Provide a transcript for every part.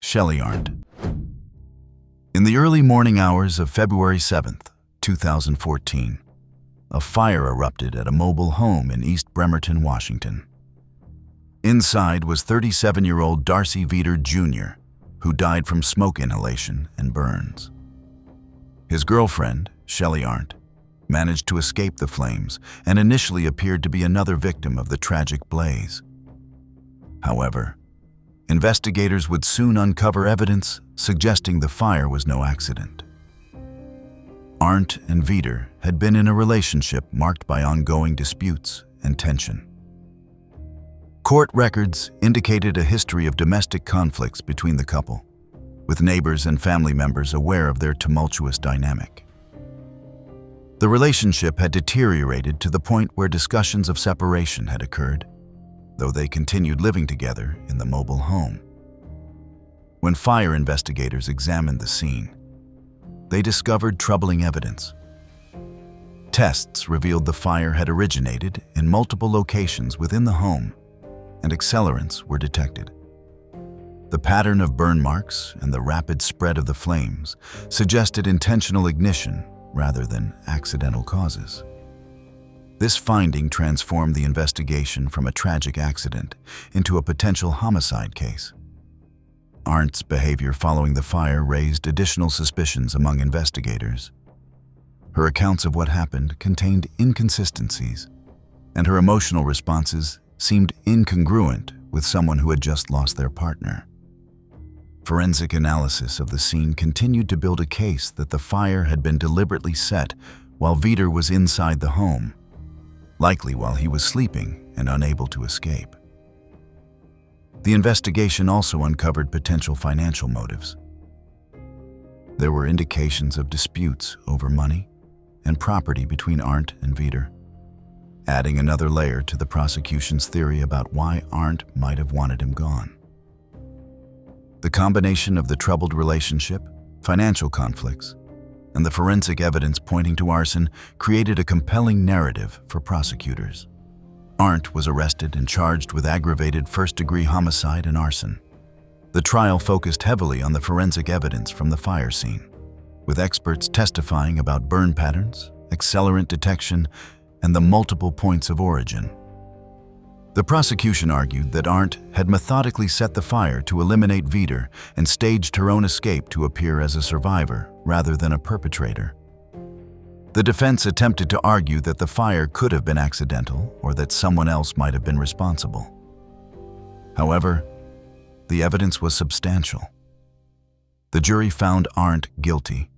Shelley Arndt. In the early morning hours of February 7th, 2014, a fire erupted at a mobile home in East Bremerton, Washington. Inside was 37-year-old Darcy Veeder Jr., who died from smoke inhalation and burns. His girlfriend, Shelley Arndt, managed to escape the flames and initially appeared to be another victim of the tragic blaze. However, investigators would soon uncover evidence suggesting the fire was no accident. Arndt and Veeder had been in a relationship marked by ongoing disputes and tension. Court records indicated a history of domestic conflicts between the couple, with neighbors and family members aware of their tumultuous dynamic. The relationship had deteriorated to the point where discussions of separation had occurred, though they continued living together in the mobile home. When fire investigators examined the scene, they discovered troubling evidence. Tests revealed the fire had originated in multiple locations within the home, and accelerants were detected. The pattern of burn marks and the rapid spread of the flames suggested intentional ignition rather than accidental causes. This finding transformed the investigation from a tragic accident into a potential homicide case. Arndt's behavior following the fire raised additional suspicions among investigators. Her accounts of what happened contained inconsistencies, and her emotional responses seemed incongruent with someone who had just lost their partner. Forensic analysis of the scene continued to build a case that the fire had been deliberately set while Veeder was inside the home, likely while he was sleeping and unable to escape. The investigation also uncovered potential financial motives. There were indications of disputes over money and property between Arndt and Veeder, adding another layer to the prosecution's theory about why Arndt might have wanted him gone. The combination of the troubled relationship, financial conflicts, and the forensic evidence pointing to arson created a compelling narrative for prosecutors. Arndt was arrested and charged with aggravated first-degree homicide and arson. The trial focused heavily on the forensic evidence from the fire scene, with experts testifying about burn patterns, accelerant detection, and the multiple points of origin. The prosecution argued that Arndt had methodically set the fire to eliminate Veeder and staged her own escape to appear as a survivor rather than a perpetrator. The defense attempted to argue that the fire could have been accidental or that someone else might have been responsible. However, the evidence was substantial. The jury found Arndt guilty,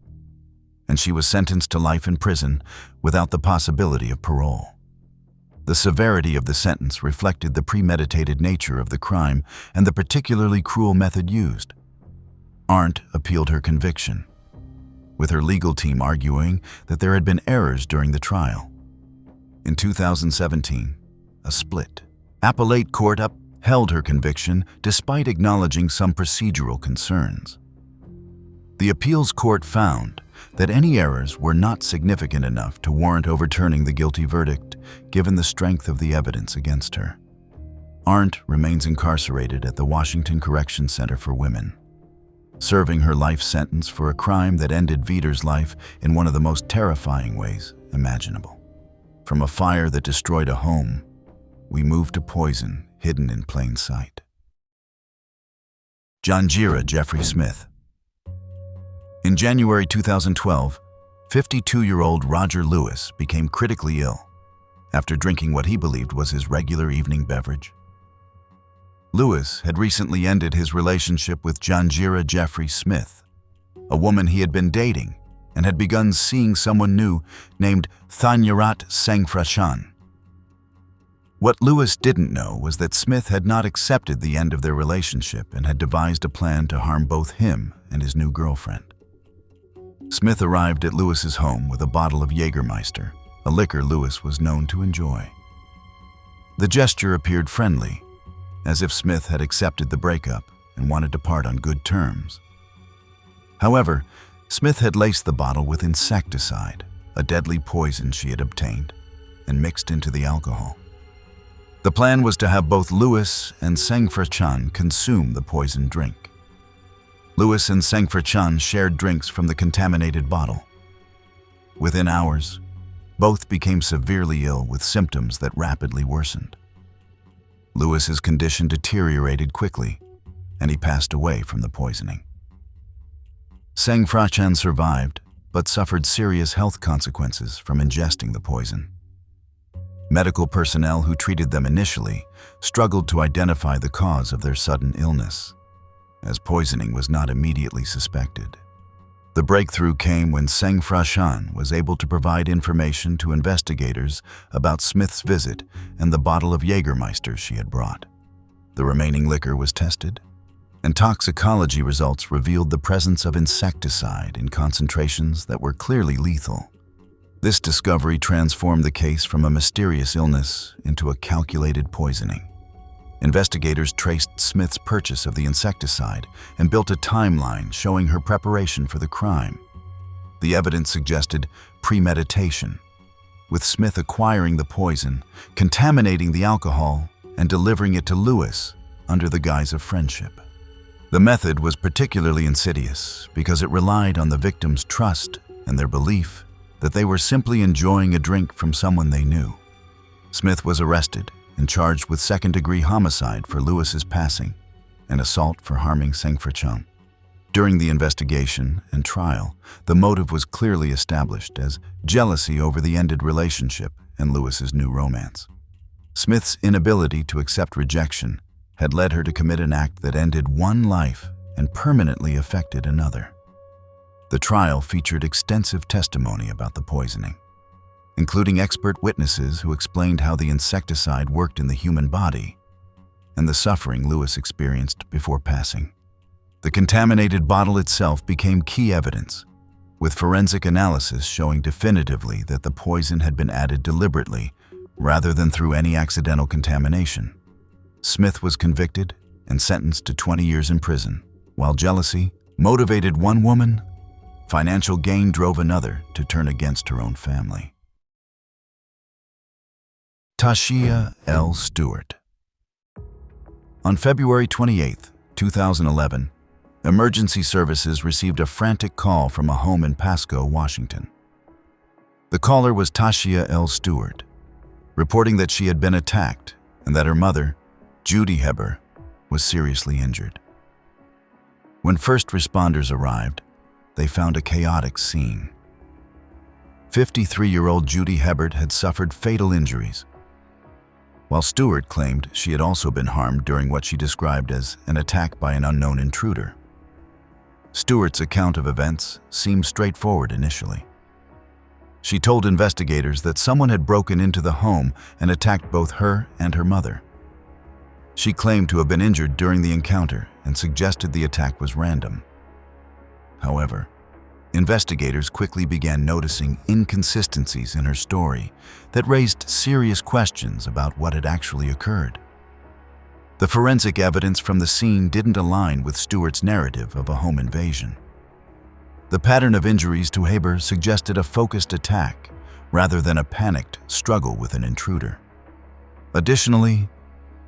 and she was sentenced to life in prison without the possibility of parole. The severity of the sentence reflected the premeditated nature of the crime and the particularly cruel method used. Arndt appealed her conviction, with her legal team arguing that there had been errors during the trial. In 2017, a split appellate court upheld her conviction despite acknowledging some procedural concerns. The appeals court found that any errors were not significant enough to warrant overturning the guilty verdict, given the strength of the evidence against her. Arndt remains incarcerated at the Washington Correction Center for Women, serving her life sentence for a crime that ended Veeder's life in one of the most terrifying ways imaginable. From a fire that destroyed a home, we move to poison hidden in plain sight. Janjira Jeffrey Smith. In January 2012, 52-year-old Roger Lewis became critically ill after drinking what he believed was his regular evening beverage. Lewis had recently ended his relationship with Janjira Jeffrey Smith, a woman he had been dating and had begun seeing someone new named Thanyarat Sangfrachan. What Lewis didn't know was that Smith had not accepted the end of their relationship and had devised a plan to harm both him and his new girlfriend. Smith arrived at Lewis's home with a bottle of Jägermeister, a liquor Lewis was known to enjoy. The gesture appeared friendly, as if Smith had accepted the breakup and wanted to part on good terms. However, Smith had laced the bottle with insecticide, a deadly poison she had obtained, and mixed into the alcohol. The plan was to have both Lewis and Sangfrachan consume the poisoned drink. Lewis and Sengfer-chan shared drinks from the contaminated bottle. Within hours, both became severely ill with symptoms that rapidly worsened. Lewis's condition deteriorated quickly, and he passed away from the poisoning. Sengfer-chan survived, but suffered serious health consequences from ingesting the poison. Medical personnel who treated them initially struggled to identify the cause of their sudden illness, as poisoning was not immediately suspected. The breakthrough came when Sengfer-chan was able to provide information to investigators about Smith's visit and the bottle of Jägermeister she had brought. The remaining liquor was tested, and toxicology results revealed the presence of insecticide in concentrations that were clearly lethal. This discovery transformed the case from a mysterious illness into a calculated poisoning. Investigators traced Smith's purchase of the insecticide and built a timeline showing her preparation for the crime. The evidence suggested premeditation, with Smith acquiring the poison, contaminating the alcohol, and delivering it to Lewis under the guise of friendship. The method was particularly insidious because it relied on the victim's trust and their belief that they were simply enjoying a drink from someone they knew. Smith was arrested and charged with second-degree homicide for Lewis's passing and assault for harming Sengfer-chan. During the investigation and trial, the motive was clearly established as jealousy over the ended relationship and Lewis's new romance. Smith's inability to accept rejection had led her to commit an act that ended one life and permanently affected another. The trial featured extensive testimony about the poisoning, including expert witnesses who explained how the insecticide worked in the human body and the suffering Lewis experienced before passing. The contaminated bottle itself became key evidence, with forensic analysis showing definitively that the poison had been added deliberately rather than through any accidental contamination. Smith was convicted and sentenced to 20 years in prison. While jealousy motivated one woman, financial gain drove another to turn against her own family. Tashia L. Stewart. On February 28, 2011, emergency services received a frantic call from a home in Pasco, Washington. The caller was Tashia L. Stewart, reporting that she had been attacked and that her mother, Judy Heber, was seriously injured. When first responders arrived, they found a chaotic scene. 53-year-old Judy Heber had suffered fatal injuries, while Stewart claimed she had also been harmed during what she described as an attack by an unknown intruder. Stewart's account of events seemed straightforward initially. She told investigators that someone had broken into the home and attacked both her and her mother. She claimed to have been injured during the encounter and suggested the attack was random. However, investigators quickly began noticing inconsistencies in her story that raised serious questions about what had actually occurred. The forensic evidence from the scene didn't align with Stewart's narrative of a home invasion. The pattern of injuries to Heber suggested a focused attack rather than a panicked struggle with an intruder. Additionally,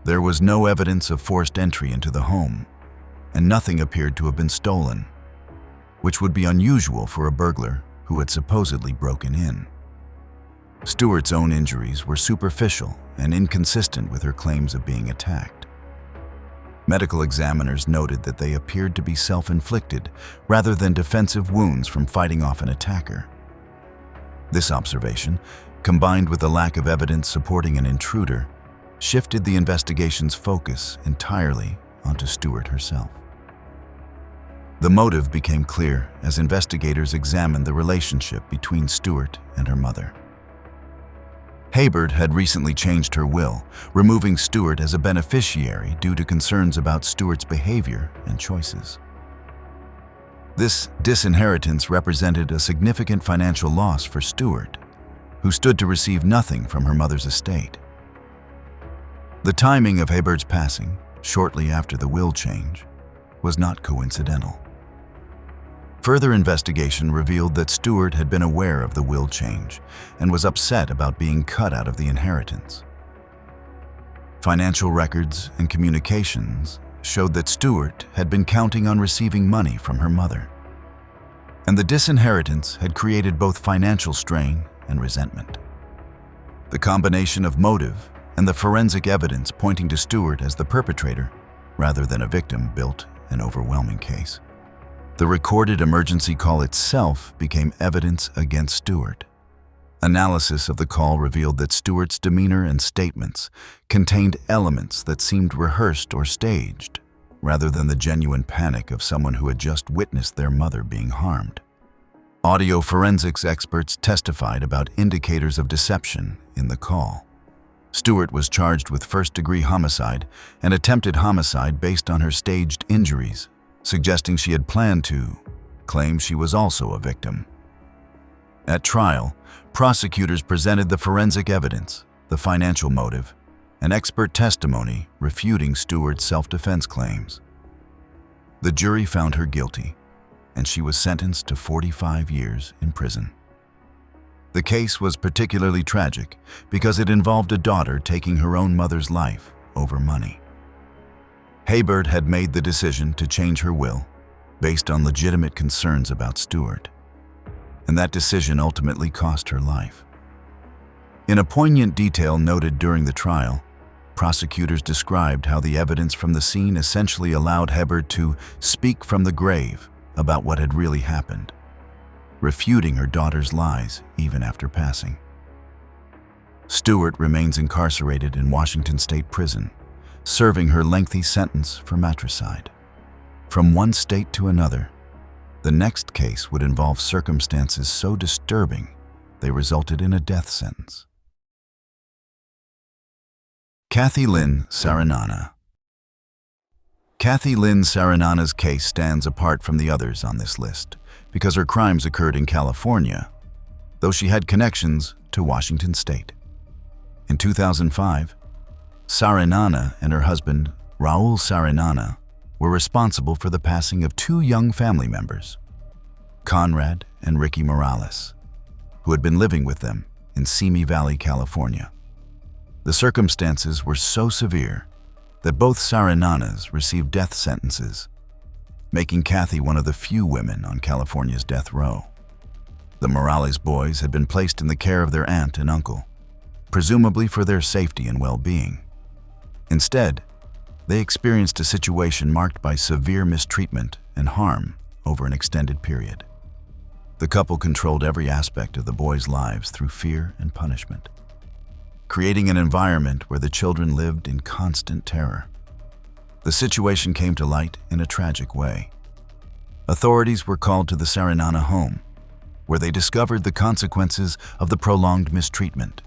there was no evidence of forced entry into the home, and nothing appeared to have been stolen, which would be unusual for a burglar who had supposedly broken in. Stewart's own injuries were superficial and inconsistent with her claims of being attacked. Medical examiners noted that they appeared to be self-inflicted rather than defensive wounds from fighting off an attacker. This observation, combined with the lack of evidence supporting an intruder, shifted the investigation's focus entirely onto Stewart herself. The motive became clear as investigators examined the relationship between Stewart and her mother. Heber had recently changed her will, removing Stewart as a beneficiary due to concerns about Stewart's behavior and choices. This disinheritance represented a significant financial loss for Stewart, who stood to receive nothing from her mother's estate. The timing of Heber's passing, shortly after the will change, was not coincidental. Further investigation revealed that Stewart had been aware of the will change and was upset about being cut out of the inheritance. Financial records and communications showed that Stewart had been counting on receiving money from her mother, and the disinheritance had created both financial strain and resentment. The combination of motive and the forensic evidence pointing to Stewart as the perpetrator rather than a victim built an overwhelming case. The recorded emergency call itself became evidence against Stewart. Analysis of the call revealed that Stewart's demeanor and statements contained elements that seemed rehearsed or staged, rather than the genuine panic of someone who had just witnessed their mother being harmed. Audio forensics experts testified about indicators of deception in the call. Stewart was charged with first-degree homicide and attempted homicide based on her staged injuries, suggesting she had planned to claim she was also a victim. At trial, prosecutors presented the forensic evidence, the financial motive, and expert testimony refuting Stewart's self-defense claims. The jury found her guilty, and she was sentenced to 45 years in prison. The case was particularly tragic because it involved a daughter taking her own mother's life over money. Haybird had made the decision to change her will based on legitimate concerns about Stewart, and that decision ultimately cost her life. In a poignant detail noted during the trial, prosecutors described how the evidence from the scene essentially allowed Haybird to speak from the grave about what had really happened, refuting her daughter's lies even after passing. Stewart remains incarcerated in Washington State Prison, serving her lengthy sentence for matricide. From one state to another, the next case would involve circumstances so disturbing they resulted in a death sentence. Kathy Lynn Saranana. Kathy Lynn Saranana's case stands apart from the others on this list because her crimes occurred in California, though she had connections to Washington State. In 2005, Saranana and her husband, Raul Saranana, were responsible for the passing of two young family members, Conrad and Ricky Morales, who had been living with them in Simi Valley, California. The circumstances were so severe that both Sarananas received death sentences, making Kathy one of the few women on California's death row. The Morales boys had been placed in the care of their aunt and uncle, presumably for their safety and well-being. Instead, they experienced a situation marked by severe mistreatment and harm over an extended period. The couple controlled every aspect of the boys' lives through fear and punishment, creating an environment where the children lived in constant terror. The situation came to light in a tragic way. Authorities were called to the Saranana home, where they discovered the consequences of the prolonged mistreatment.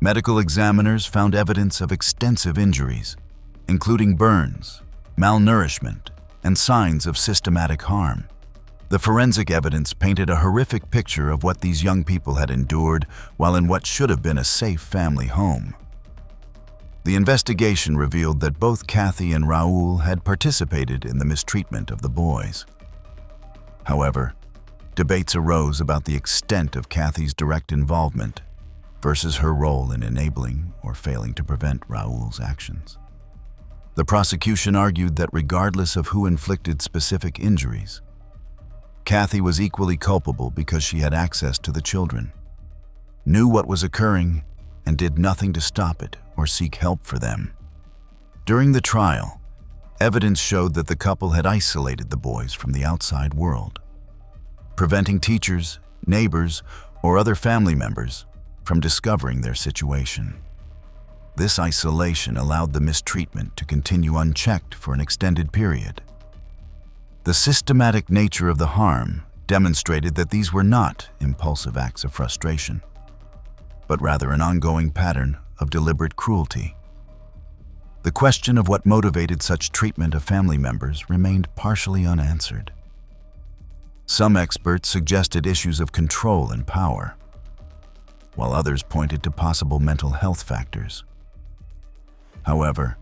Medical examiners found evidence of extensive injuries, including burns, malnourishment, and signs of systematic harm. The forensic evidence painted a horrific picture of what these young people had endured while in what should have been a safe family home. The investigation revealed that both Kathy and Raul had participated in the mistreatment of the boys. However, debates arose about the extent of Kathy's direct involvement versus her role in enabling or failing to prevent Raul's actions. The prosecution argued that regardless of who inflicted specific injuries, Kathy was equally culpable because she had access to the children, knew what was occurring, and did nothing to stop it or seek help for them. During the trial, evidence showed that the couple had isolated the boys from the outside world, preventing teachers, neighbors, or other family members from discovering their situation. This isolation allowed the mistreatment to continue unchecked for an extended period. The systematic nature of the harm demonstrated that these were not impulsive acts of frustration, but rather an ongoing pattern of deliberate cruelty. The question of what motivated such treatment of family members remained partially unanswered. Some experts suggested issues of control and power, while others pointed to possible mental health factors. However,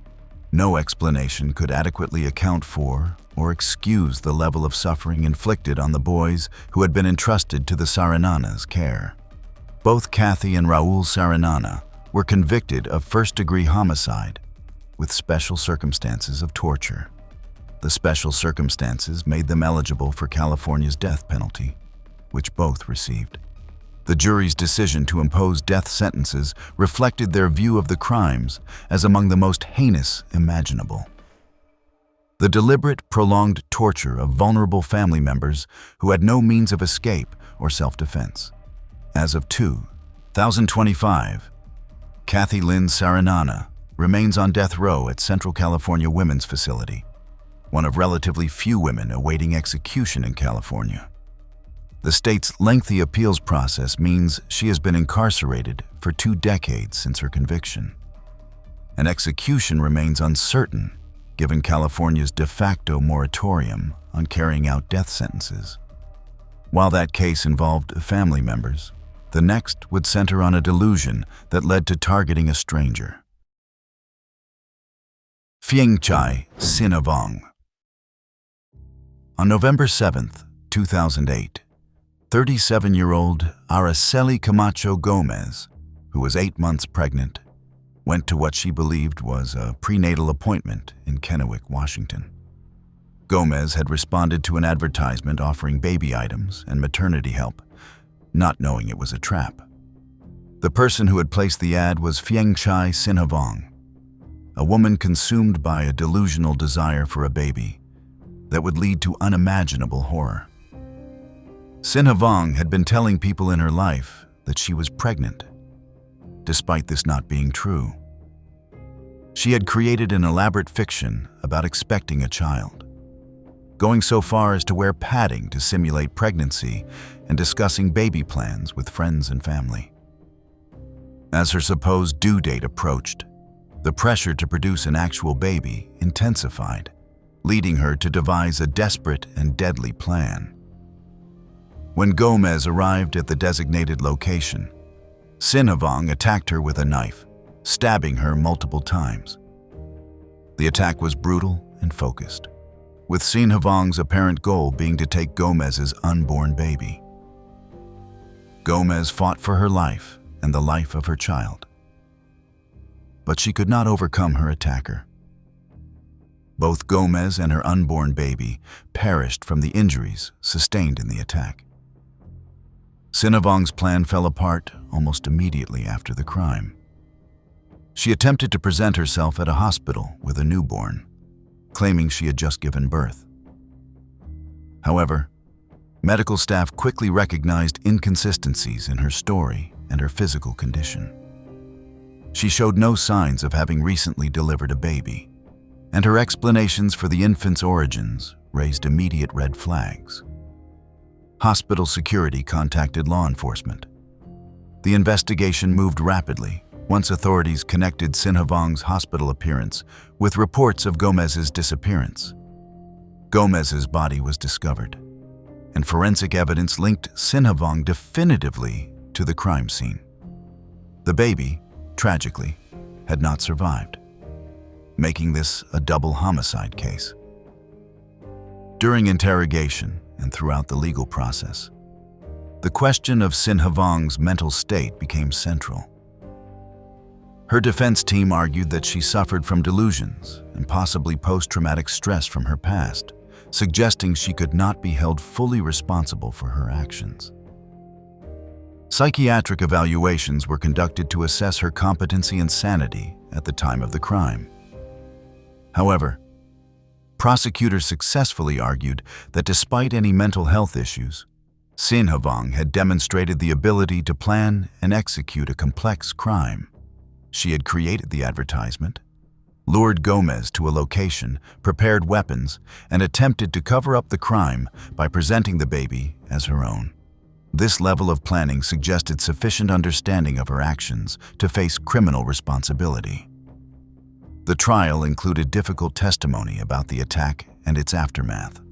no explanation could adequately account for or excuse the level of suffering inflicted on the boys who had been entrusted to the Saranana's care. Both Kathy and Raul Saranana were convicted of first-degree homicide with special circumstances of torture. the special circumstances made them eligible for California's death penalty, which both received. The jury's decision to impose death sentences reflected their view of the crimes as among the most heinous imaginable. The deliberate, prolonged torture of vulnerable family members who had no means of escape or self-defense. As of 2025, Kathy Lynn Saranana remains on death row at Central California Women's Facility, one of relatively few women awaiting execution in California. The state's lengthy appeals process means she has been incarcerated for 2 decades since her conviction. An execution remains uncertain given California's de facto moratorium on carrying out death sentences. While that case involved family members, the next would center on a delusion that led to targeting a stranger. Phieng-Chai Sinavong. On November 7, 2008, 37-year-old Araceli Camacho Gomez, who was 8 months pregnant, went to what she believed was a prenatal appointment in Kennewick, Washington. Gomez had responded to an advertisement offering baby items and maternity help, not knowing it was a trap. The person who had placed the ad was Phieng-Chai Sinavong, a woman consumed by a delusional desire for a baby that would lead to unimaginable horror. Sinavong had been telling people in her life that she was pregnant, despite this not being true. She had created an elaborate fiction about expecting a child, going so far as to wear padding to simulate pregnancy and discussing baby plans with friends and family. As her supposed due date approached, the pressure to produce an actual baby intensified, leading her to devise a desperate and deadly plan. When Gomez arrived at the designated location, Sinavong attacked her with a knife, stabbing her multiple times. The attack was brutal and focused, with Sinavong's apparent goal being to take Gomez's unborn baby. Gomez fought for her life and the life of her child, but she could not overcome her attacker. Both Gomez and her unborn baby perished from the injuries sustained in the attack. Sinavong's plan fell apart almost immediately after the crime. She attempted to present herself at a hospital with a newborn, claiming she had just given birth. However, medical staff quickly recognized inconsistencies in her story and her physical condition. She showed no signs of having recently delivered a baby, and her explanations for the infant's origins raised immediate red flags. Hospital security contacted law enforcement. The investigation moved rapidly once authorities connected Sinavong's hospital appearance with reports of Gomez's disappearance. Gomez's body was discovered, and forensic evidence linked Sinavong definitively to the crime scene. The baby, tragically, had not survived, making this a double homicide case. During interrogation and throughout the legal process, the question of Sinavong's mental state became central. Her defense team argued that she suffered from delusions and possibly post-traumatic stress from her past, suggesting she could not be held fully responsible for her actions. Psychiatric evaluations were conducted to assess her competency and sanity at the time of the crime. However, prosecutors successfully argued that despite any mental health issues, Sinavong had demonstrated the ability to plan and execute a complex crime. She had created the advertisement, lured Gomez to a location, prepared weapons, and attempted to cover up the crime by presenting the baby as her own. This level of planning suggested sufficient understanding of her actions to face criminal responsibility. The trial included difficult testimony about the attack and its aftermath.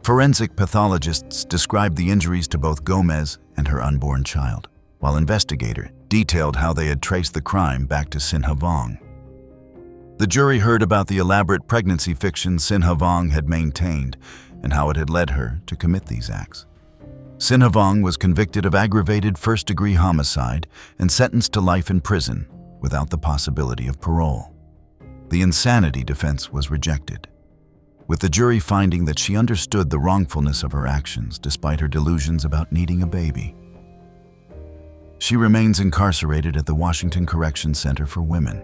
Forensic pathologists described the injuries to both Gomez and her unborn child, while investigators detailed how they had traced the crime back to Sinavong. The jury heard about the elaborate pregnancy fiction Sinavong had maintained and how it had led her to commit these acts. Sinavong was convicted of aggravated first-degree homicide and sentenced to life in prison without the possibility of parole. The insanity defense was rejected. with the jury finding that she understood the wrongfulness of her actions despite her delusions about needing a baby. She remains incarcerated at the Washington Correction Center for Women,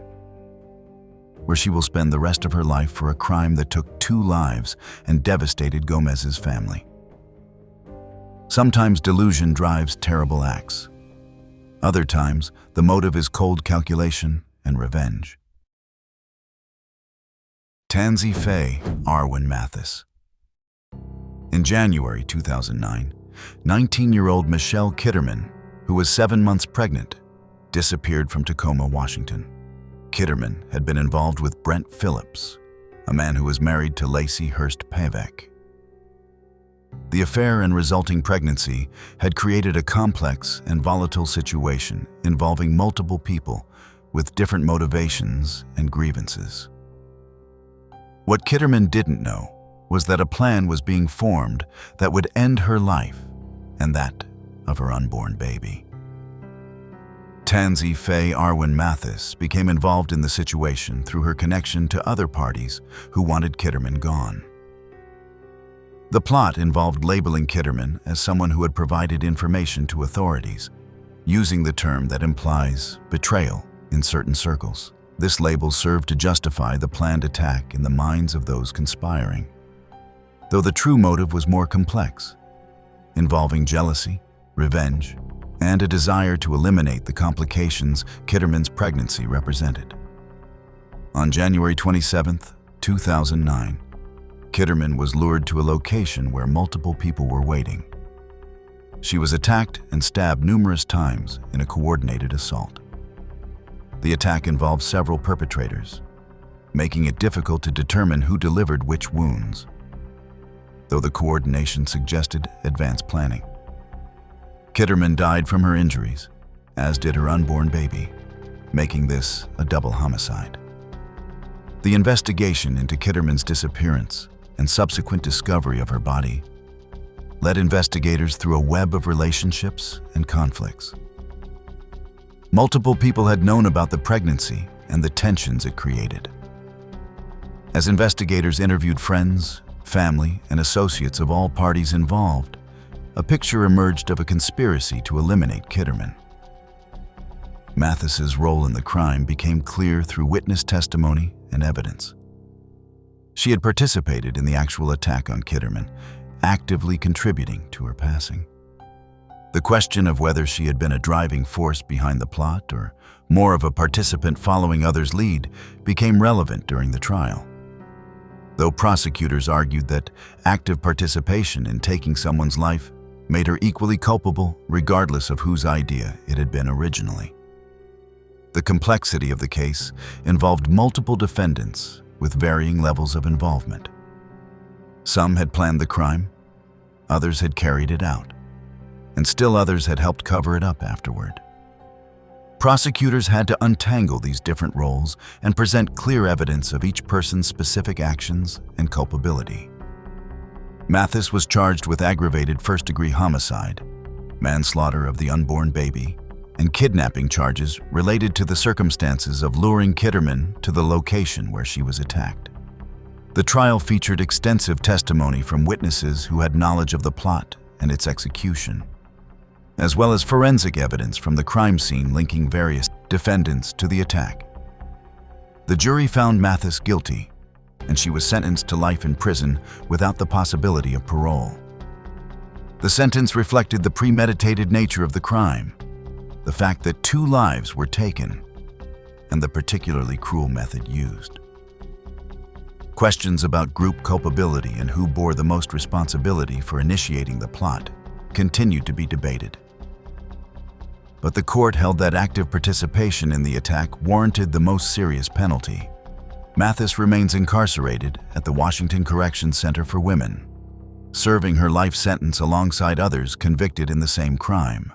where she will spend the rest of her life for a crime that took 2 lives and devastated Gomez's family. Sometimes delusion drives terrible acts. Other times, the motive is cold calculation and revenge. Tansy Faye Arwen Mathis. In January 2009, 19-year-old Michelle Kitterman, who was 7 months pregnant, disappeared from Tacoma, Washington. Kitterman had been involved with Brent Phillips, a man who was married to Lacey Hurst Pavek. The affair and resulting pregnancy had created a complex and volatile situation involving multiple people with different motivations and grievances. What Kitterman didn't know was that a plan was being formed that would end her life and that of her unborn baby. Tansy Faye Arwen Mathis became involved in the situation through her connection to other parties who wanted Kitterman gone. The plot involved labeling Kitterman as someone who had provided information to authorities, using the term that implies betrayal in certain circles. This label served to justify the planned attack in the minds of those conspiring, though the true motive was more complex, involving jealousy, revenge, and a desire to eliminate the complications Kitterman's pregnancy represented. On January 27, 2009, Kitterman was lured to a location where multiple people were waiting. She was attacked and stabbed numerous times in a coordinated assault. The attack involved several perpetrators, making it difficult to determine who delivered which wounds, though the coordination suggested advanced planning. Kitterman died from her injuries, as did her unborn baby, making this a double homicide. The investigation into Kitterman's disappearance and subsequent discovery of her body led investigators through a web of relationships and conflicts. Multiple people had known about the pregnancy and the tensions it created. As investigators interviewed friends, family, and associates of all parties involved, a picture emerged of a conspiracy to eliminate Kitterman. Mathis's role in the crime became clear through witness testimony and evidence. She had participated in the actual attack on Kitterman, actively contributing to her passing. The question of whether she had been a driving force behind the plot or more of a participant following others' lead became relevant during the trial. Though prosecutors argued that active participation in taking someone's life made her equally culpable regardless of whose idea it had been originally. The complexity of the case involved multiple defendants with varying levels of involvement. Some had planned the crime, others had carried it out, and still others had helped cover it up afterward. Prosecutors had to untangle these different roles and present clear evidence of each person's specific actions and culpability. Mathis was charged with aggravated first-degree homicide, manslaughter of the unborn baby, and kidnapping charges related to the circumstances of luring Kitterman to the location where she was attacked. The trial featured extensive testimony from witnesses who had knowledge of the plot and its execution, as well as forensic evidence from the crime scene linking various defendants to the attack. The jury found Mathis guilty, and she was sentenced to life in prison without the possibility of parole. The sentence reflected the premeditated nature of the crime, the fact that 2 lives were taken, and the particularly cruel method used. Questions about group culpability and who bore the most responsibility for initiating the plot continued to be debated. But the court held that active participation in the attack warranted the most serious penalty. Mathis remains incarcerated at the Washington Correction Center for Women, serving her life sentence alongside others convicted in the same crime.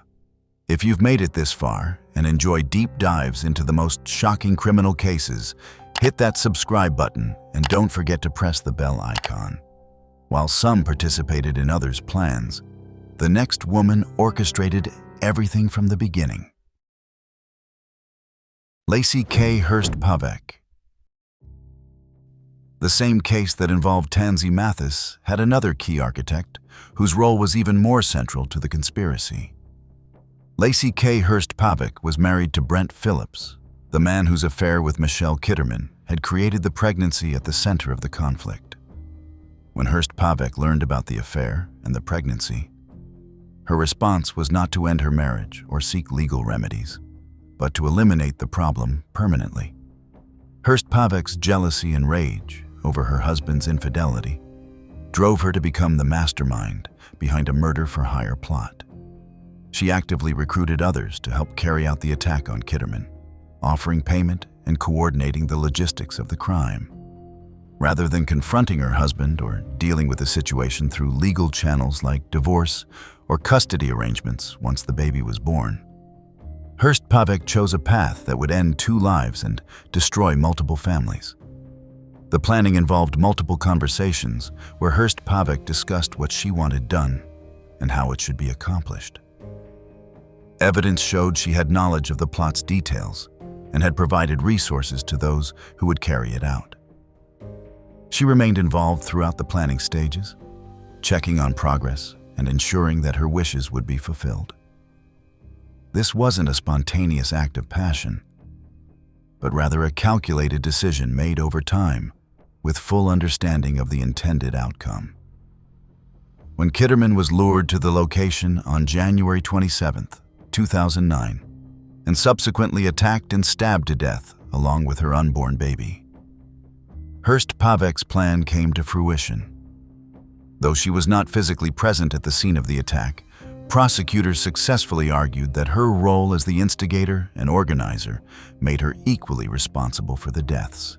If you've made it this far and enjoy deep dives into the most shocking criminal cases, hit that subscribe button and don't forget to press the bell icon. While some participated in others' plans, the next woman orchestrated everything from the beginning. Lacey K. Hurst Pavek. The same case that involved Tansy Mathis had another key architect whose role was even more central to the conspiracy. Lacey K. Hurst Pavick was married to Brent Phillips, the man whose affair with Michelle Kitterman had created the pregnancy at the center of the conflict. When Hurst Pavick learned about the affair and the pregnancy, her response was not to end her marriage or seek legal remedies, but to eliminate the problem permanently. Hurst Pavick's jealousy and rage over her husband's infidelity drove her to become the mastermind behind a murder-for-hire plot. She actively recruited others to help carry out the attack on Kitterman, offering payment and coordinating the logistics of the crime. Rather than confronting her husband or dealing with the situation through legal channels like divorce or custody arrangements once the baby was born, Hurst Pavick chose a path that would end 2 lives and destroy multiple families. The planning involved multiple conversations where Hurst Pavick discussed what she wanted done and how it should be accomplished. Evidence showed she had knowledge of the plot's details and had provided resources to those who would carry it out. She remained involved throughout the planning stages, checking on progress and ensuring that her wishes would be fulfilled. This wasn't a spontaneous act of passion, but rather a calculated decision made over time with full understanding of the intended outcome. When Kitterman was lured to the location on January 27, 2009, and subsequently attacked and stabbed to death along with her unborn baby, Hurst Pavick's plan came to fruition. Though she was not physically present at the scene of the attack, prosecutors successfully argued that her role as the instigator and organizer made her equally responsible for the deaths.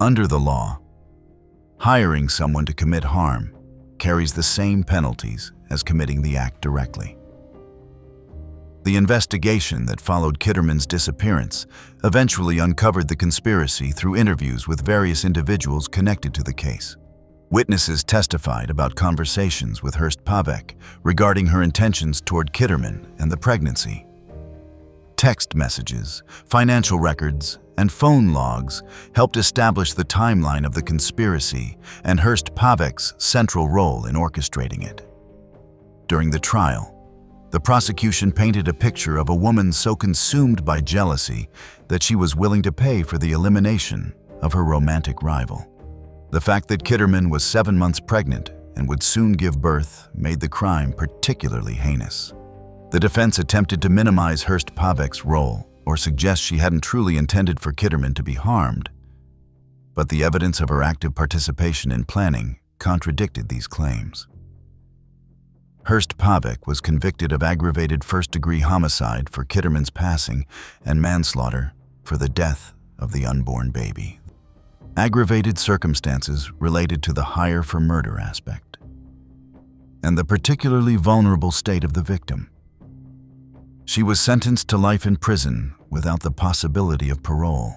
Under the law, hiring someone to commit harm carries the same penalties as committing the act directly. The investigation that followed Kitterman's disappearance eventually uncovered the conspiracy through interviews with various individuals connected to the case. Witnesses testified about conversations with Hurst Pavick regarding her intentions toward Kitterman and the pregnancy. Text messages, financial records, and phone logs helped establish the timeline of the conspiracy and Hurst Pavick's central role in orchestrating it. During the trial, the prosecution painted a picture of a woman so consumed by jealousy that she was willing to pay for the elimination of her romantic rival. The fact that Kitterman was 7 months pregnant and would soon give birth made the crime particularly heinous. The defense attempted to minimize Hurst Pavick's role or suggest she hadn't truly intended for Kitterman to be harmed, but the evidence of her active participation in planning contradicted these claims. Hurst Pavick was convicted of aggravated first-degree homicide for Kitterman's passing and manslaughter for the death of the unborn baby. Aggravated circumstances related to the hire for murder aspect, and the particularly vulnerable state of the victim. She was sentenced to life in prison without the possibility of parole,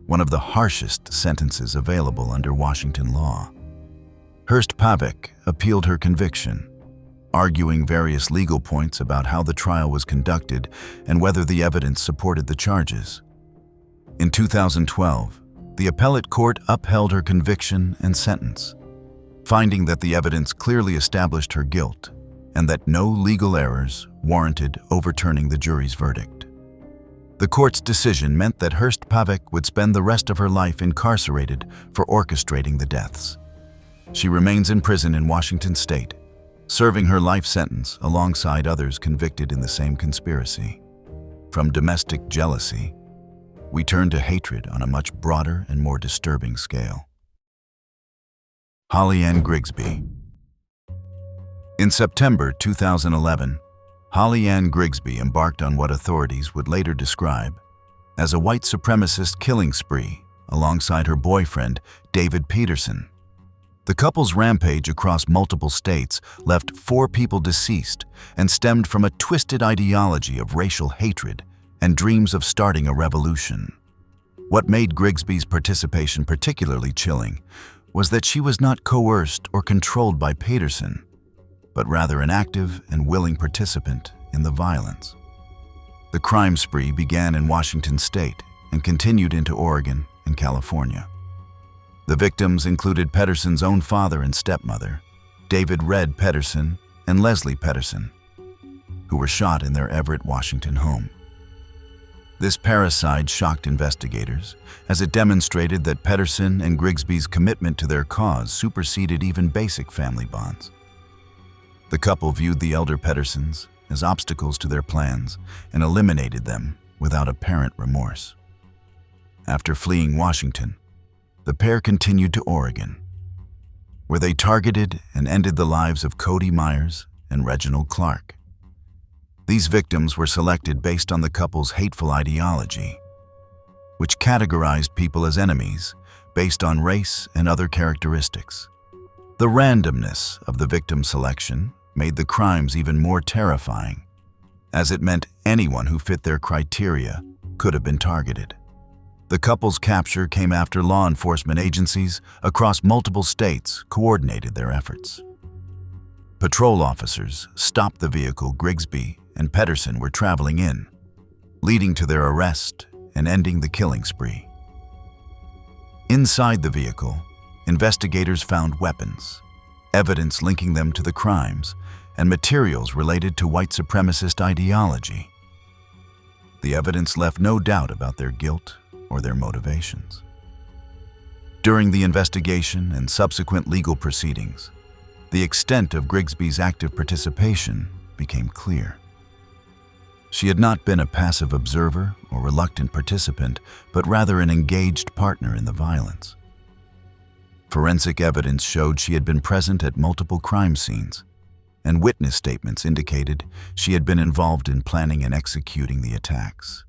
one of the harshest sentences available under Washington law. Hurst Pavick appealed her conviction, arguing various legal points about how the trial was conducted and whether the evidence supported the charges. In 2012, the appellate court upheld her conviction and sentence, finding that the evidence clearly established her guilt and that no legal errors warranted overturning the jury's verdict. The court's decision meant that Hurst Pavick would spend the rest of her life incarcerated for orchestrating the deaths. She remains in prison in Washington state, serving her life sentence alongside others convicted in the same conspiracy. From domestic jealousy, we turn to hatred on a much broader and more disturbing scale. Holly Ann Grigsby. In September 2011, Holly Ann Grigsby embarked on what authorities would later describe as a white supremacist killing spree alongside her boyfriend, David Peterson. The couple's rampage across multiple states left 4 people deceased and stemmed from a twisted ideology of racial hatred and dreams of starting a revolution. What made Grigsby's participation particularly chilling was that she was not coerced or controlled by Peterson, but rather an active and willing participant in the violence. The crime spree began in Washington state and continued into Oregon and California. The victims included Pedersen's own father and stepmother, David "Red" Pedersen and Leslie Pedersen, who were shot in their Everett, Washington home. This parricide shocked investigators, as it demonstrated that Pedersen and Grigsby's commitment to their cause superseded even basic family bonds. The couple viewed the elder Pedersens as obstacles to their plans and eliminated them without apparent remorse. After fleeing Washington, the pair continued to Oregon, where they targeted and ended the lives of Cody Myers and Reginald Clark. These victims were selected based on the couple's hateful ideology, which categorized people as enemies based on race and other characteristics. The randomness of the victim selection made the crimes even more terrifying, as it meant anyone who fit their criteria could have been targeted. The couple's capture came after law enforcement agencies across multiple states coordinated their efforts. Patrol officers stopped the vehicle Grigsby and Pedersen were traveling in, leading to their arrest and ending the killing spree. Inside the vehicle, investigators found weapons, evidence linking them to the crimes, and materials related to white supremacist ideology. The evidence left no doubt about their guilt or their motivations. During the investigation and subsequent legal proceedings, the extent of Grigsby's active participation became clear. She had not been a passive observer or reluctant participant, but rather an engaged partner in the violence. Forensic evidence showed she had been present at multiple crime scenes, and witness statements indicated she had been involved in planning and executing the attacks.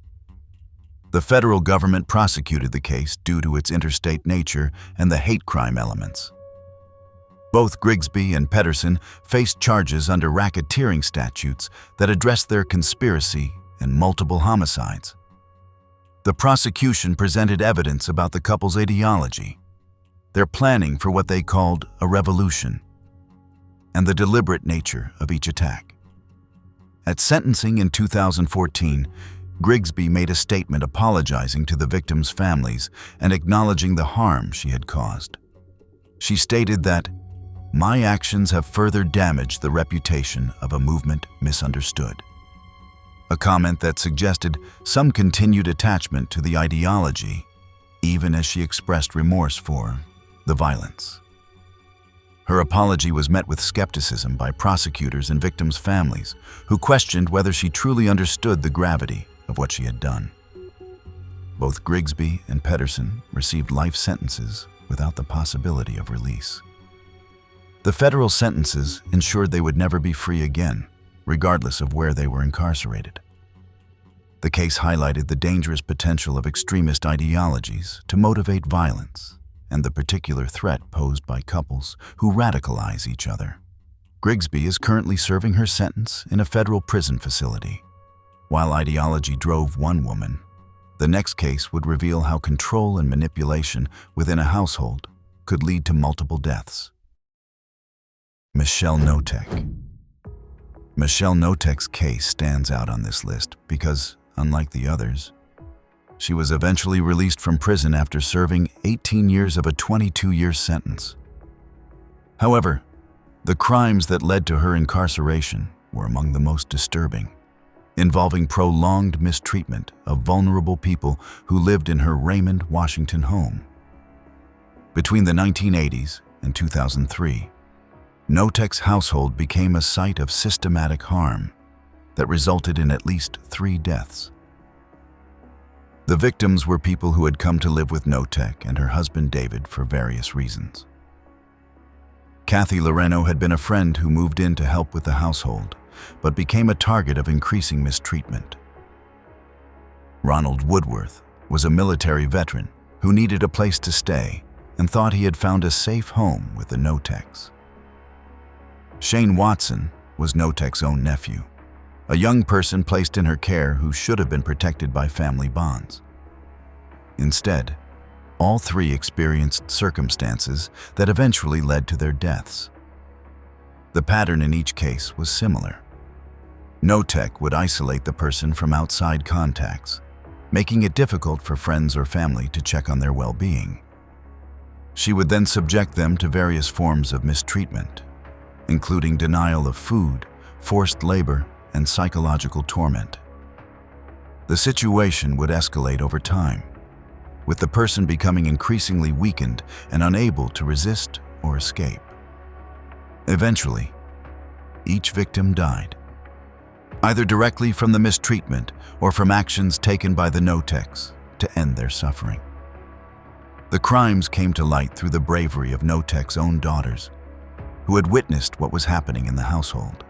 The federal government prosecuted the case due to its interstate nature and the hate crime elements. Both Grigsby and Pedersen faced charges under racketeering statutes that addressed their conspiracy and multiple homicides. The prosecution presented evidence about the couple's ideology, their planning for what they called a revolution, and the deliberate nature of each attack. At sentencing in 2014, Grigsby made a statement apologizing to the victims' families and acknowledging the harm she had caused. She stated that, "My actions have further damaged the reputation of a movement misunderstood," a comment that suggested some continued attachment to the ideology, even as she expressed remorse for the violence. Her apology was met with skepticism by prosecutors and victims' families, who questioned whether she truly understood the gravity of what she had done. Both Grigsby and Pedersen received life sentences without the possibility of release. The federal sentences ensured they would never be free again, regardless of where they were incarcerated. The case highlighted the dangerous potential of extremist ideologies to motivate violence and the particular threat posed by couples who radicalize each other. Grigsby is currently serving her sentence in a federal prison facility. While ideology drove one woman, the next case would reveal how control and manipulation within a household could lead to multiple deaths. Michelle Notek. Michelle Notek's case stands out on this list because, unlike the others, she was eventually released from prison after serving 18 years of a 22-year sentence. However, the crimes that led to her incarceration were among the most disturbing, involving prolonged mistreatment of vulnerable people who lived in her Raymond, Washington home. Between the 1980s and 2003, Notek's household became a site of systematic harm that resulted in at least 3 deaths. The victims were people who had come to live with Notek and her husband David for various reasons. Kathy Loreno had been a friend who moved in to help with the household, but became a target of increasing mistreatment. Ronald Woodworth was a military veteran who needed a place to stay and thought he had found a safe home with the Noteks. Shane Watson was Notek's own nephew, a young person placed in her care who should have been protected by family bonds. Instead, all 3 experienced circumstances that eventually led to their deaths. The pattern in each case was similar. Notek would isolate the person from outside contacts, making it difficult for friends or family to check on their well-being. She would then subject them to various forms of mistreatment, including denial of food, forced labor, and psychological torment. The situation would escalate over time, with the person becoming increasingly weakened and unable to resist or escape. Eventually, each victim died, either directly from the mistreatment or from actions taken by the no-techs to end their suffering. The crimes came to light through the bravery of no-tech's own daughters, who had witnessed what was happening in the household.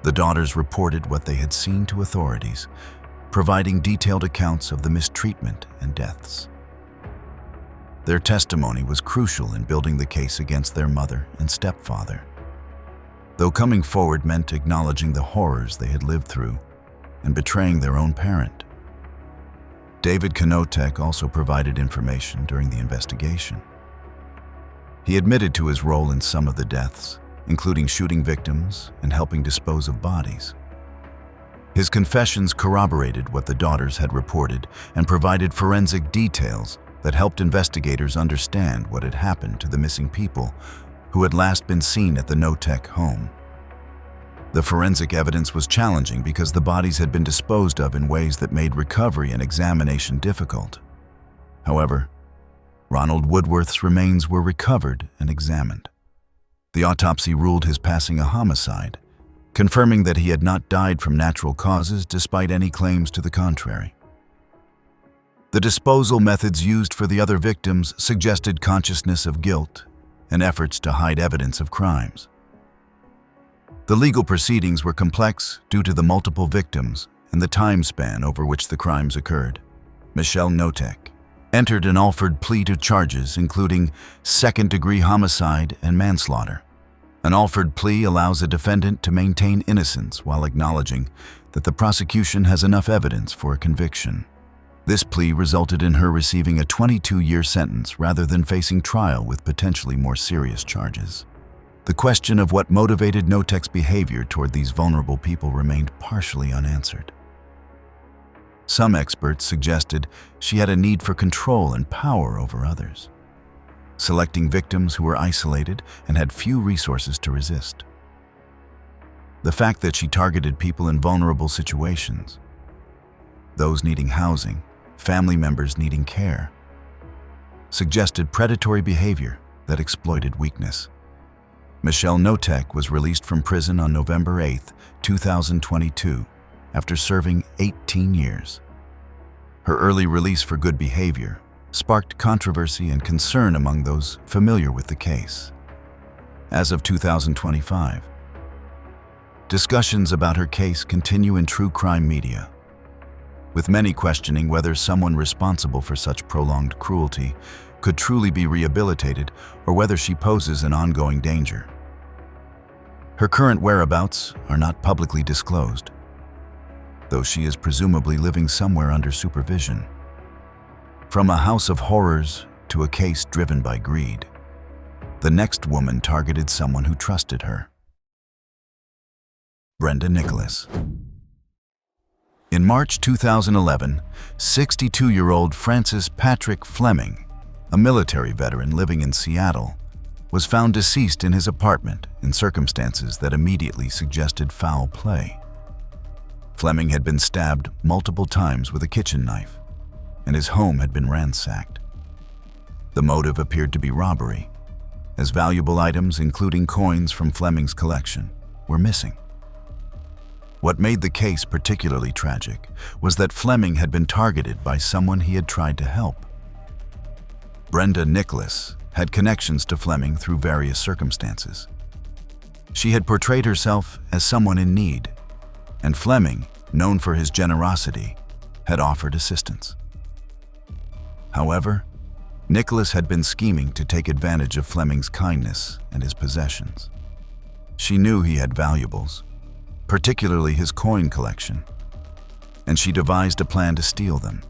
The daughters reported what they had seen to authorities, providing detailed accounts of the mistreatment and deaths. Their testimony was crucial in building the case against their mother and stepfather, though coming forward meant acknowledging the horrors they had lived through and betraying their own parent. David Knotek also provided information during the investigation. He admitted to his role in some of the deaths, including shooting victims and helping dispose of bodies. His confessions corroborated what the daughters had reported and provided forensic details that helped investigators understand what had happened to the missing people who had last been seen at the no-tech home. The forensic evidence was challenging because the bodies had been disposed of in ways that made recovery and examination difficult. However, Ronald Woodworth's remains were recovered and examined. The autopsy ruled his passing a homicide, confirming that he had not died from natural causes despite any claims to the contrary. The disposal methods used for the other victims suggested consciousness of guilt and efforts to hide evidence of crimes. The legal proceedings were complex due to the multiple victims and the time span over which the crimes occurred. Michelle Knotek entered an offered plea to charges including second-degree homicide and manslaughter. An offered plea allows a defendant to maintain innocence while acknowledging that the prosecution has enough evidence for a conviction. This plea resulted in her receiving a 22-year sentence rather than facing trial with potentially more serious charges. The question of what motivated Knotek's behavior toward these vulnerable people remained partially unanswered. Some experts suggested she had a need for control and power over others, selecting victims who were isolated and had few resources to resist. The fact that she targeted people in vulnerable situations, those needing housing, family members needing care, suggested predatory behavior that exploited weakness. Michelle Knotek was released from prison on November 8, 2022, after serving 18 years. Her early release for good behavior sparked controversy and concern among those familiar with the case. As of 2025, discussions about her case continue in true crime media, with many questioning whether someone responsible for such prolonged cruelty could truly be rehabilitated or whether she poses an ongoing danger. Her current whereabouts are not publicly disclosed, though she is presumably living somewhere under supervision. From a house of horrors to a case driven by greed, the next woman targeted someone who trusted her. Brenda Nicholas. In March 2011, 62-year-old Francis Patrick Fleming, a military veteran living in Seattle, was found deceased in his apartment in circumstances that immediately suggested foul play. Fleming had been stabbed multiple times with a kitchen knife, and his home had been ransacked. The motive appeared to be robbery, as valuable items, including coins from Fleming's collection, were missing. What made the case particularly tragic was that Fleming had been targeted by someone he had tried to help. Brenda Nicholas had connections to Fleming through various circumstances. She had portrayed herself as someone in need, and Fleming, known for his generosity, had offered assistance. However, Nicholas had been scheming to take advantage of Fleming's kindness and his possessions. She knew he had valuables, particularly his coin collection, and she devised a plan to steal them.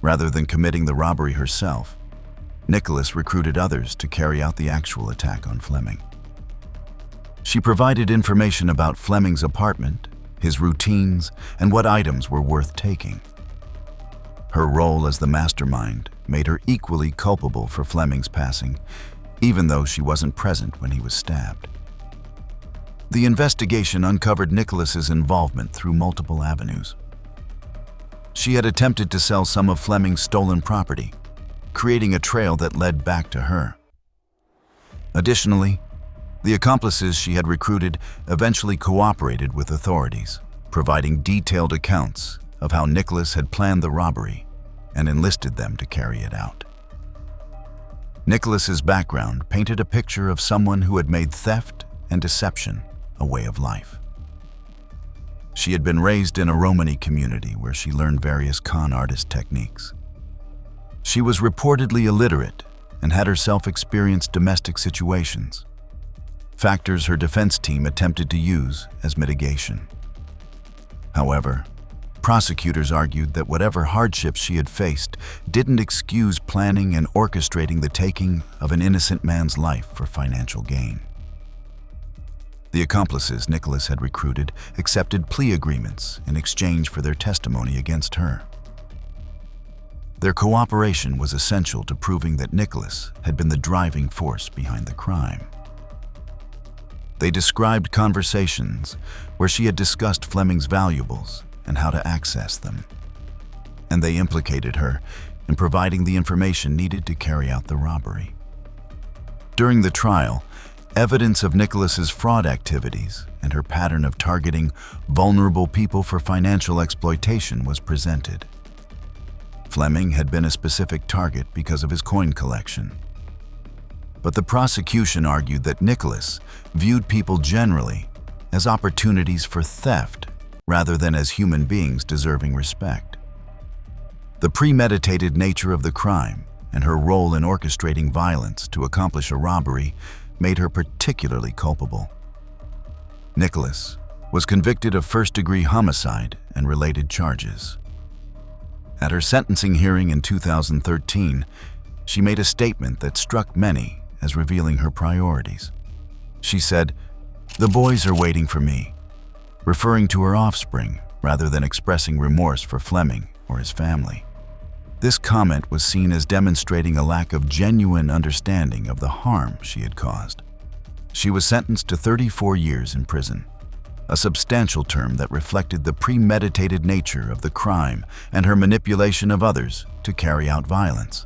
Rather than committing the robbery herself, Nicholas recruited others to carry out the actual attack on Fleming. She provided information about Fleming's apartment, his routines, and what items were worth taking. Her role as the mastermind made her equally culpable for Fleming's passing, even though she wasn't present when he was stabbed. The investigation uncovered Nicholas's involvement through multiple avenues. She had attempted to sell some of Fleming's stolen property, creating a trail that led back to her. Additionally, the accomplices she had recruited eventually cooperated with authorities, providing detailed accounts of how Nicholas had planned the robbery and enlisted them to carry it out. Nicholas's background painted a picture of someone who had made theft and deception a way of life. She had been raised in a Romani community where she learned various con artist techniques. She was reportedly illiterate and had herself experienced domestic situations, factors her defense team attempted to use as mitigation. However, prosecutors argued that whatever hardships she had faced didn't excuse planning and orchestrating the taking of an innocent man's life for financial gain. The accomplices Nicholas had recruited accepted plea agreements in exchange for their testimony against her. Their cooperation was essential to proving that Nicholas had been the driving force behind the crime. They described conversations where she had discussed Fleming's valuables and how to access them, and they implicated her in providing the information needed to carry out the robbery. During the trial, evidence of Nicholas's fraud activities and her pattern of targeting vulnerable people for financial exploitation was presented. Fleming had been a specific target because of his coin collection, but the prosecution argued that Nicholas viewed people generally as opportunities for theft rather than as human beings deserving respect. The premeditated nature of the crime and her role in orchestrating violence to accomplish a robbery made her particularly culpable. Nicholas was convicted of first-degree homicide and related charges. At her sentencing hearing in 2013, she made a statement that struck many as revealing her priorities. She said, "The boys are waiting for me," referring to her offspring rather than expressing remorse for Fleming or his family. This comment was seen as demonstrating a lack of genuine understanding of the harm she had caused. She was sentenced to 34 years in prison, a substantial term that reflected the premeditated nature of the crime and her manipulation of others to carry out violence.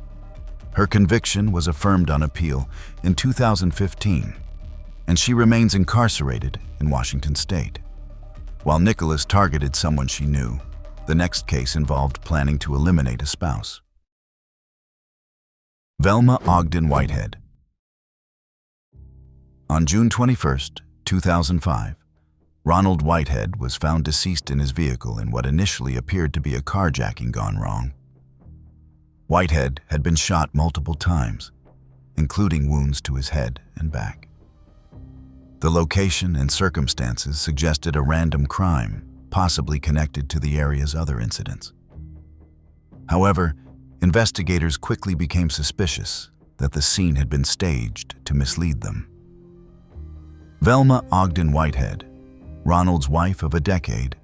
Her conviction was affirmed on appeal in 2015, and she remains incarcerated in Washington State. While Nicholas targeted someone she knew, the next case involved planning to eliminate a spouse. Velma Ogden Whitehead. On June 21, 2005, Ronald Whitehead was found deceased in his vehicle in what initially appeared to be a carjacking gone wrong. Whitehead had been shot multiple times, including wounds to his head and back. The location and circumstances suggested a random crime, possibly connected to the area's other incidents. However, investigators quickly became suspicious that the scene had been staged to mislead them. Velma Ogden Whitehead, Ronald's wife of a decade,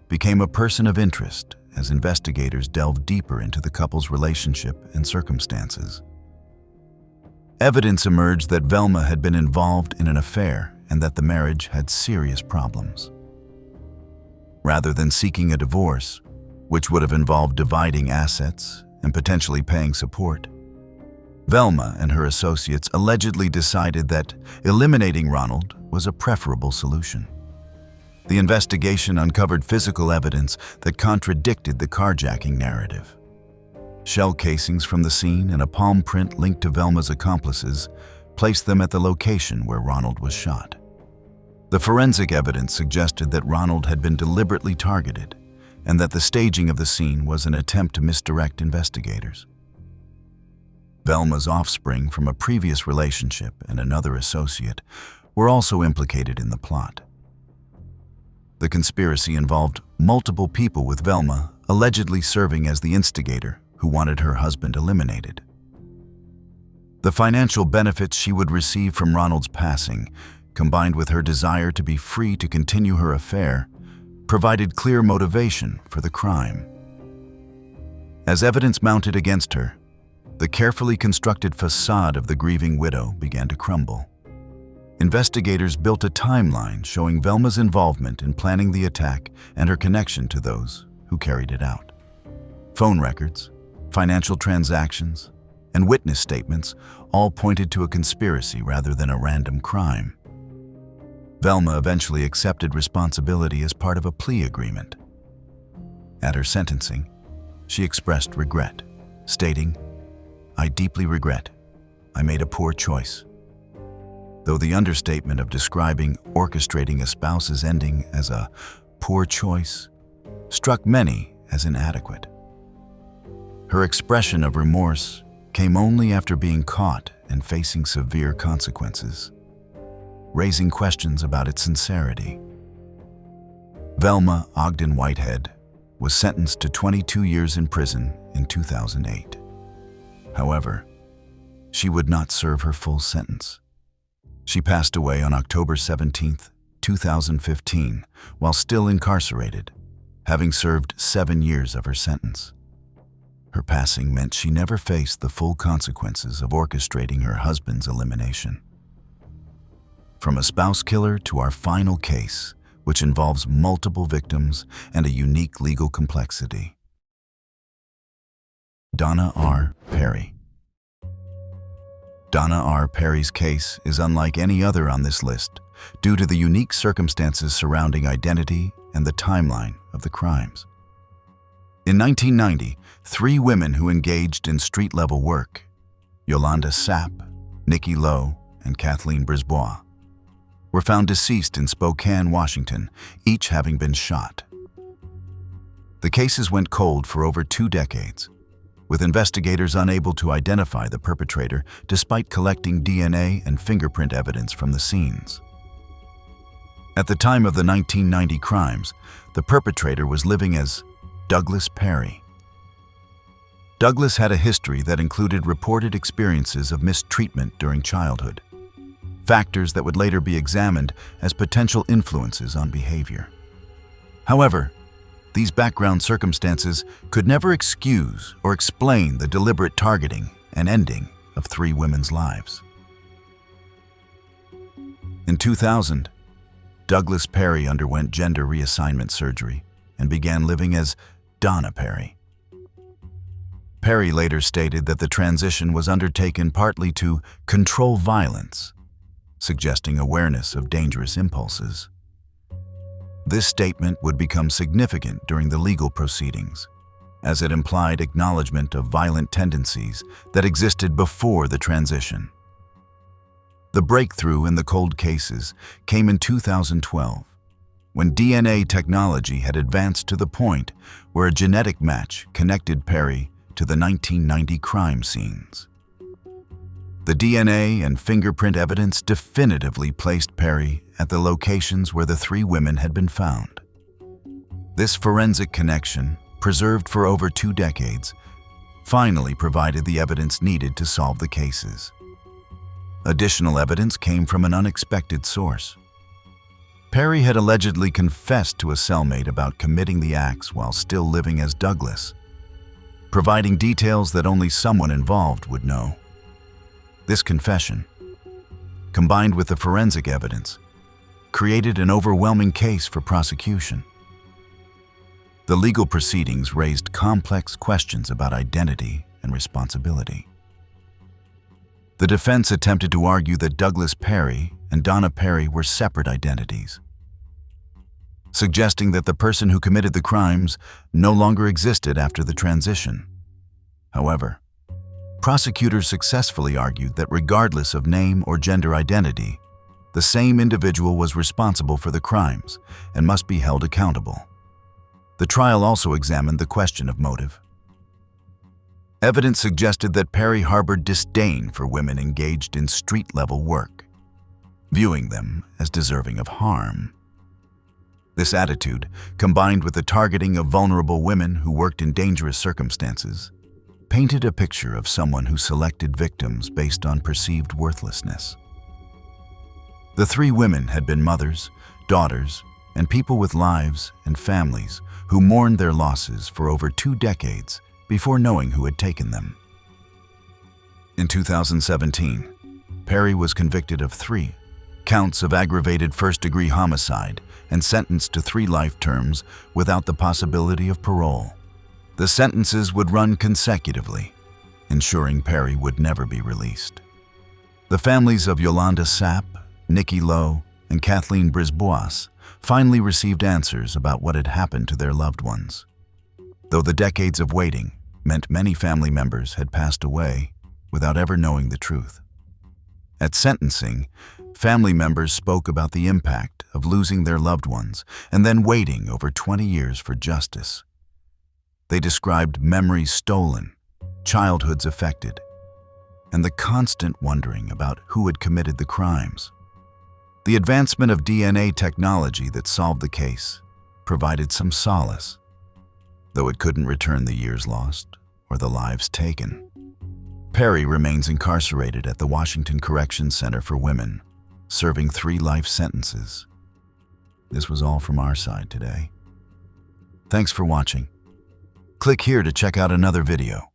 became a person of interest as investigators delved deeper into the couple's relationship and circumstances. Evidence emerged that Velma had been involved in an affair and that the marriage had serious problems. Rather than seeking a divorce, which would have involved dividing assets and potentially paying support, Velma and her associates allegedly decided that eliminating Ronald was a preferable solution. The investigation uncovered physical evidence that contradicted the carjacking narrative. Shell casings from the scene and a palm print linked to Velma's accomplices placed them at the location where Ronald was shot. The forensic evidence suggested that Ronald had been deliberately targeted and that the staging of the scene was an attempt to misdirect investigators. Velma's offspring from a previous relationship and another associate were also implicated in the plot. The conspiracy involved multiple people, with Velma allegedly serving as the instigator who wanted her husband eliminated. The financial benefits she would receive from Ronald's passing, combined with her desire to be free to continue her affair, provided clear motivation for the crime. As evidence mounted against her, the carefully constructed facade of the grieving widow began to crumble. Investigators built a timeline showing Velma's involvement in planning the attack and her connection to those who carried it out. Phone records, financial transactions, and witness statements all pointed to a conspiracy rather than a random crime. Velma eventually accepted responsibility as part of a plea agreement. At her sentencing, she expressed regret, stating, "I deeply regret. I made a poor choice." Though the understatement of describing orchestrating a spouse's ending as a poor choice struck many as inadequate. Her expression of remorse came only after being caught and facing severe consequences, raising questions about its sincerity. Velma Ogden Whitehead was sentenced to 22 years in prison in 2008. However, she would not serve her full sentence. She passed away on October 17, 2015, while still incarcerated, having served 7 years of her sentence. Her passing meant she never faced the full consequences of orchestrating her husband's elimination. From a spouse killer to our final case, which involves multiple victims and a unique legal complexity. Donna R. Perry. Donna R. Perry's case is unlike any other on this list due to the unique circumstances surrounding identity and the timeline of the crimes. In 1990, 3 women who engaged in street-level work, Yolanda Sapp, Nikki Lowe, and Kathleen Brisbois, were found deceased in Spokane, Washington, each having been shot. The cases went cold for over 2 decades, with investigators unable to identify the perpetrator despite collecting DNA and fingerprint evidence from the scenes. At the time of the 1990 crimes, the perpetrator was living as Douglas Perry. Douglas had a history that included reported experiences of mistreatment during childhood, factors that would later be examined as potential influences on behavior. However, these background circumstances could never excuse or explain the deliberate targeting and ending of 3 women's lives. In 2000, Douglas Perry underwent gender reassignment surgery and began living as Donna Perry. Perry later stated that the transition was undertaken partly to control violence, suggesting awareness of dangerous impulses. This statement would become significant during the legal proceedings, as it implied acknowledgement of violent tendencies that existed before the transition. The breakthrough in the cold cases came in 2012, when DNA technology had advanced to the point where a genetic match connected Perry to the 1990 crime scenes. The DNA and fingerprint evidence definitively placed Perry at the locations where the 3 women had been found. This forensic connection, preserved for over 2 decades, finally provided the evidence needed to solve the cases. Additional evidence came from an unexpected source. Perry had allegedly confessed to a cellmate about committing the acts while still living as Douglas, providing details that only someone involved would know. This confession, combined with the forensic evidence, created an overwhelming case for prosecution. The legal proceedings raised complex questions about identity and responsibility. The defense attempted to argue that Douglas Perry and Donna Perry were separate identities, suggesting that the person who committed the crimes no longer existed after the transition. However, prosecutors successfully argued that regardless of name or gender identity, the same individual was responsible for the crimes and must be held accountable. The trial also examined the question of motive. Evidence suggested that Perry harbored disdain for women engaged in street-level work, viewing them as deserving of harm. This attitude, combined with the targeting of vulnerable women who worked in dangerous circumstances, painted a picture of someone who selected victims based on perceived worthlessness. The 3 women had been mothers, daughters, and people with lives and families who mourned their losses for over 2 decades before knowing who had taken them. In 2017, Perry was convicted of 3 counts of aggravated first-degree homicide and sentenced to 3 life terms without the possibility of parole. The sentences would run consecutively, ensuring Perry would never be released. The families of Yolanda Sapp, Nikki Lowe, and Kathleen Brisbois finally received answers about what had happened to their loved ones. Though the decades of waiting meant many family members had passed away without ever knowing the truth. At sentencing, family members spoke about the impact of losing their loved ones and then waiting over 20 years for justice. They described memories stolen, childhoods affected, and the constant wondering about who had committed the crimes. The advancement of DNA technology that solved the case provided some solace, though it couldn't return the years lost or the lives taken. Perry remains incarcerated at the Washington Correction Center for Women, serving 3 life sentences. This was all from our side today. Thanks for watching. Click here to check out another video.